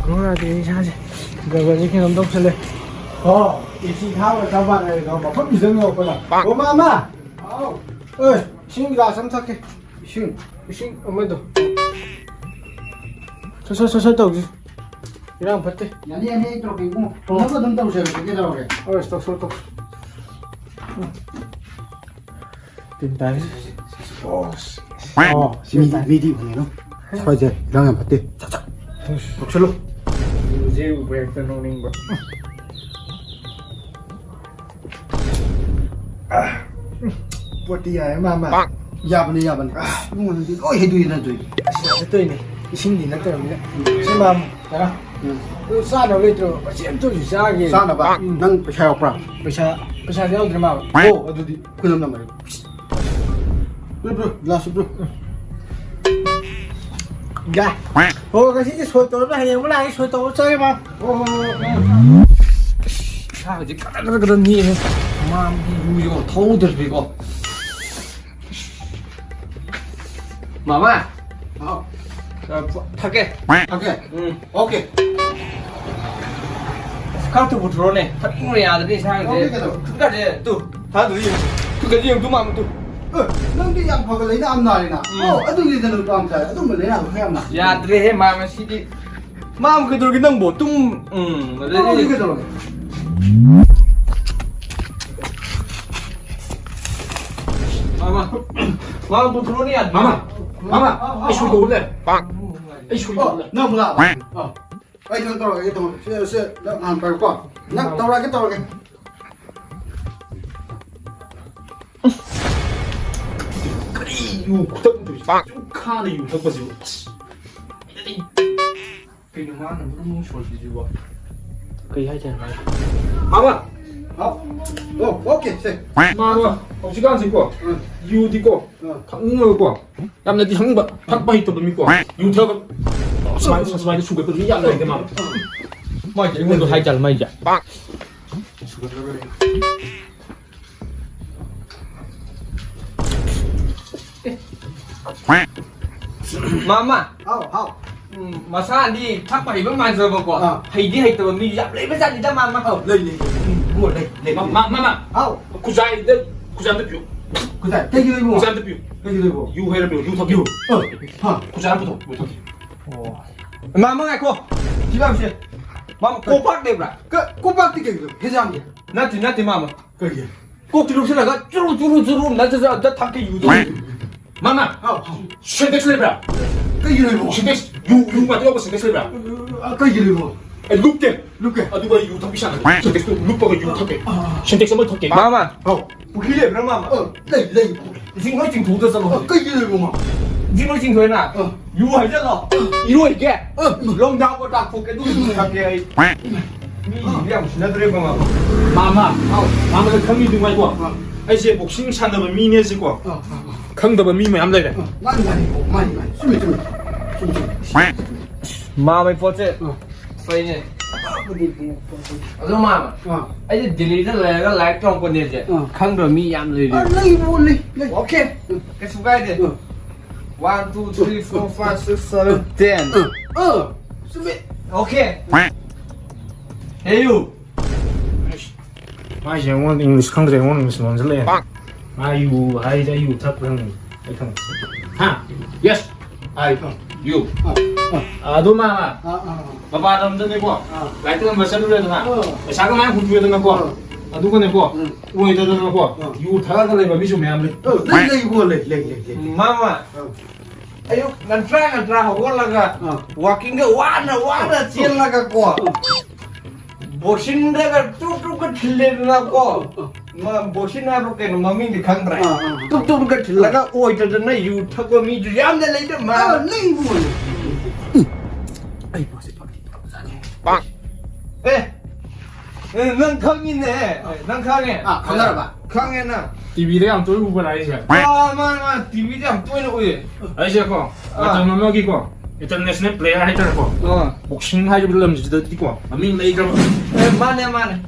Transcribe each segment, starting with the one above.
그러나 이상하지. 그거 이렇게 넘동 쓸래. 이치 타고 잡아내. 너 뭐, 이성이 없구나. 엄마! 어이, 신이가 삼탁해. 신, 엄마도. 서 오지. 이랑 봤대. 아니, 이렇게 이거. 너가 넘다고 저래, 그게 나오게. 서. 된다. 미디 보내노. 서재, 이랑은 봤대. 자자. 독실로. 이제 왜 했던 노는 거. 버티야, 마마. 야분해. 이거는 어 해도 이런 됐더니 신이 났더니 지금 알아? 그 싸다 왜 들어? 또 이상하게. 싸나 봐. 난 배차 없라. 배차 되어들 마. 어디 그놈 말이야. 브루, 라스 브루. 야. cái sôi tối nó hay là cái sôi tối chơi mà. Sao chứ cái gì này. Mà đi vô thâu được gì cô. 마마. 탈게. 오케이. 오케이. 카운터 들어오네. 우리 아들이 생각해. 끝까지 또 다들 끝까지 형 두마면 또. 너도 양파가 내나 안 나리나. 어떻게 되는 거 암살. 어떤 내나 해야나. 야, 드레 마마 시디. 마음 그대로 그냥 뭐 뚱. 어떻게 들어? 마마 뭐 들어오니 야. 마마. 이 소리 올래. 이 소리 올래. 너 몰라. 아이 저 떨어가게 또. 안 빨고. 나 떨어가게. 요 구덕도 칸에 요 덮어지고 cái má nó muốn sôi gì vậy? Cây hay chèn này. 마마 오케이. 마마 시간 있고 유도 있고 강릉 있고 남자 뒤 상바 탁바 있다 도 있고 유타가 스마일 수가 또 이양 나게 마 뭐 이거도 하이 잘 마이자 Mama. 하오. Mà sao đi thắc bảy với mai giờ mà quả thầy đi thầy tụi mình dặm lấy với gia đình ta mà 레이. buồn đây 마마 하오. 구자이 구자한테 뷰 그다. 대기를 뭐. 구자한테 뷰 대기를 뭐. 유해를 뷰 유타뷰 구자한부터 Mama nghe cô chị làm gì Mama cô bắt đẹp lại 그 꼬박띠게 회장. 나한테 Mama 그게. 꼭 뒤로 지나가 쭈루쭈루 나 탁게 유도 마마 하오. 신덱스 레브라 그기를 뭐. 신덱스 유가 되고 신덱스 레브라 그기를 뭐. 룩게 루케. 누가 유 탑이잖아 신덱스 룩바가 유 탑게 신덱스 한번 탑게 Mama 하오. 그래 그럼 Mama 레이. 지금 nói chính thủ sao mà 그기를 뭐. 지금 nói chính thôi nè 유 hay rất rồi 유 hay kia lông đau có đặc phục cái đuôi thằng kia ấy 미리랑 지나들어 봐 마마 마마가 강미 등 말고 아이제 복싱 찬다면 미네지고 강다면 미메 암래래 많이. 숨이 좀. mà mày phốt chứ phải nhỉ mà ấy thì delete rất là cái like trong con này chứ không được mi amเลย 레이 뭐 레이. ok cái số cái gì 1 2 3 4 5 6 7 10 숨이. ok hey you 아이제 원 잉글리시 강들에 오는 것은 언제래 아유 아이자 유 탑은 이렇게 하 yes I you 아도 마마 바바 남자 내고 라이트가 몇 살로 해도 나 자그마한 군주에 등한 거 누가 내고 우에 들어는 거 유 다가달래 봐 미좀 해암래 레이 뭐 레이. mama ayo ngan tra ho la ga walking ga wana chen la ga ko bosin da ga tuk ga thile na ko ma bosin na ro ke no mami di khang ra tuk ga thile ga oi ta na yu thak ko mi ju yam da lai da ma 레이 뭐. ai bo se pa nang khang ni ne nang khang ne 강나라 봐. khang ne na TV에 안 돌고 봐 아이제 ma tv jam toi no oi 아이제 거 어떤 놈이 거 일단 내스네 플레이어 하이터 거 복싱 하이브 럼지도 있고 아민 레이저 mane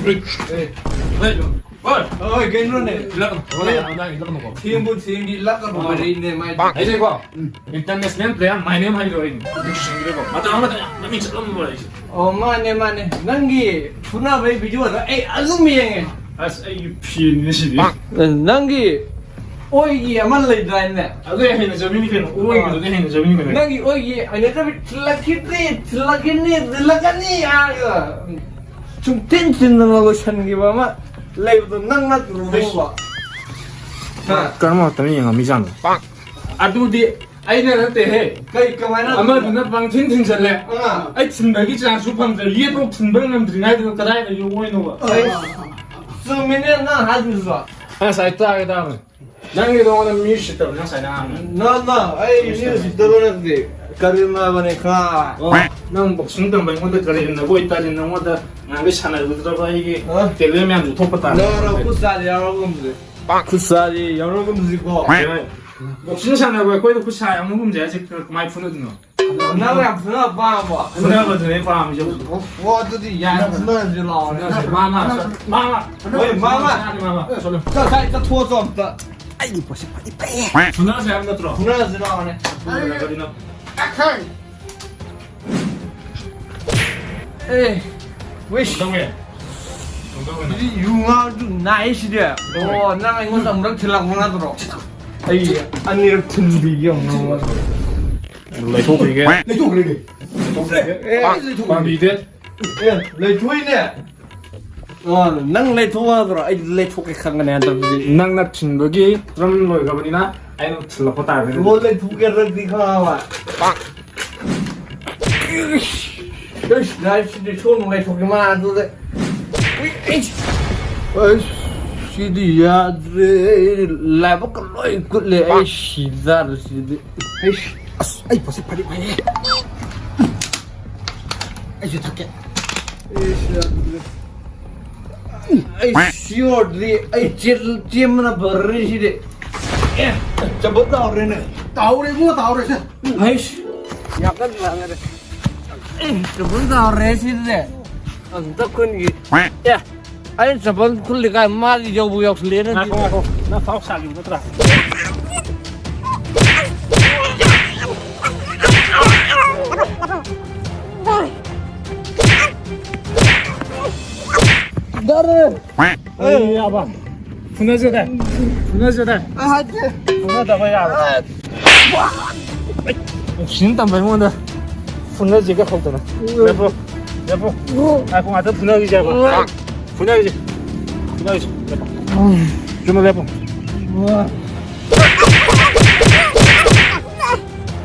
왜 뭘? 어이 괜찮네. 일러가 나 일러가 먹어. 팀부 팀이 락가 버리네 마이. 이제 이거 인터내셔널 플레이어 마이 네임 하이로 인. 싱그레고. 맞다. 나 미쳤던 거 뭐지? 마네 nangi puna bai video da ai azumi yenge 아스 이 피니시. nangi oigi amal lai dai ne 아그 해는 저민이 그 오이도 해는 저민이 그. nangi oigi ane ta tilakini aga chung tension na lo shangi ba ma lai do nang na ru ba 그럼 어떤 영화 미장. 아두디 아이는 때 kai kamana 아마 누나 방tin tin절래. 아이 진백이 장 수판들 이해도 진백은 드리나이도 그다이도 요거이노. sumine na hadisa 아 사이트하게 다음. 난게 동안은 미시다 그냥 사나. na ai ni si dorona de karima bane kha 난 복싱도 맹문도 그리는 거 있다는 거다. 나게 차나도 들어가 이게 텔레면 좀 톱었다. 너라 kusali 여러분들 kusali 여러분들 거 복싱 차나고 거기도 쿠차 아무 문제 아직 그 많이 푸는 거. 나가 분아 봐 봐. 그나가 전에 밤 이제我自己演分就老了。 마마喂，妈妈， 마마 这拖着的，哎，你不是把你背， 누나 사람도 들어. 不认识道呢。 거기는 看，哎，喂， 동동에 동동에 你用啊就难些的，哦，那个我怎么能听了我那着？哎呀，俺那个真的样啊！ 来拖이게 你做这个，哎，来拖， 밤이데 哎，来拖呢？哦，能来拖啊着？哎，来拖给看看呢，对不对？ 낭나 친덕이 그럼 너 가보니나 아이는 틀라고 다 그래. 我来拖给人家看吧。这是来是的，从来拖给嘛都在。哎，是的呀，这来不个来个来，哎，是的，是的，哎，哎，不是拍的拍的，哎，就他给，哎，小的，哎，这么那不认识的，哎，这不到人呢，倒的我倒的是，哎，呀个啥个的，哎，这不到人识的，这困你，呀，哎，这不困你干嘛的要不要练呢？ 나 파악 사기 못더라. 나를, 에이 야봐. 분해져다. 분해져다. 아, 분해다 봐야. 진짜 매운데. 분해지가 없더라. 여보. 여보. 아, 공 아들 분해지지 봐. 분해지지. 분해지지. 좀 해봐.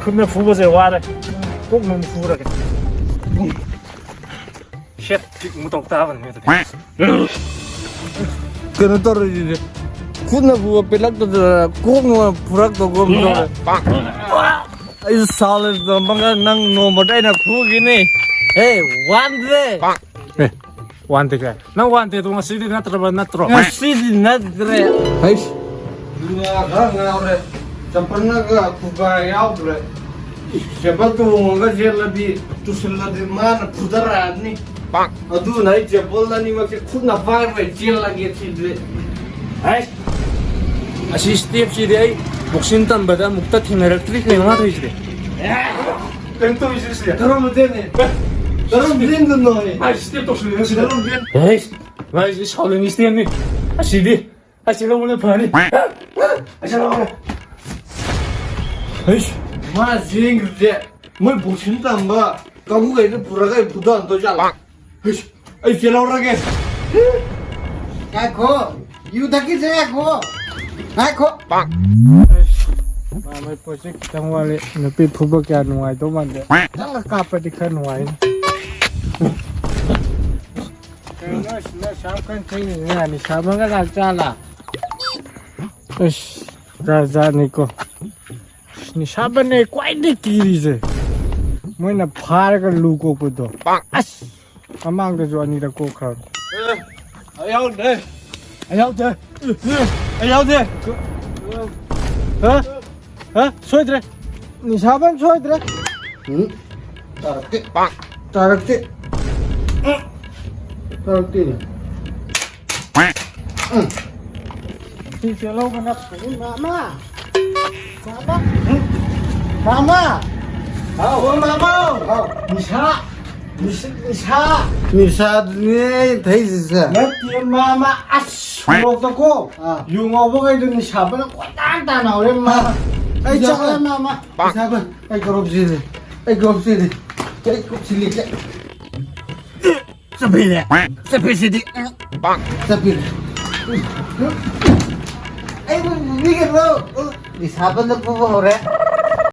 근데 부부제 와래. 꼭 너무 부부라게. 쉣, 무동 따면 해도 돼. 그는 떨어지지. 군나 부어 벨락도 공은 불악도 검도. 이 살에서 뭔가 난 노모다이나 구기네. 에이, 완데. 네. 완대가. 나 완대 동안 시디 나 들어봐 나 들어. 시디 나 그래. 아이씨. 누가 가래. 잠깐나가 구가 야우래. 제발도 뭔가 제라디 투슬라디 만 부다라니. 아두 나이 제볼라니 막 군나 바르 제라게 치데. 아이. 아시 스텝 시디 복신단 바다 묵다 팀에를 트릭 내가 되지. 땡또 있으시야. 그러면 되네. 그럼 된다 너희. 아 스텝 또 쓰는 시대. 에이. 와 이제 샤올링 스텝니. 아 시디. 아 제가 오늘 반이. 아 샤올링. 에이씨. 마 징그제. 뭘 보신다 마. 가구가 이제 불화가 부도 안 도잖아. 에이씨. 아이 제라오라게. 가고, 유다기 제고, 가고. Mai project tangwale na pi phuba kya nuai to man de tang ka pa di khan nuai na sham kan thai ni na ni sham ga ga cha la ish ra ni ko ni sham ne kwai ni ki ri je moi na phar ga lu ko pu do as amang de jo ni da ko kha 아야오 네. ayau de ayau de ha ha soidre ni shaban soidre 응? 따라게, 따라게, 따라게. Silo ka na po, mama. Mama. Oh, mama. Oh, Nisa ni thấy gì sao? Mất tiền mama asro ta ko. Yung ngabo kay dun Nisa ba nang kwatan tanaw rin mama. Ay chakla mama. Sabi, ay korop sili. Ay korop sili. Ay korop sili. Sabi sili. Sabi. Ay, bigyan mo. Nisa ba na po ba ore?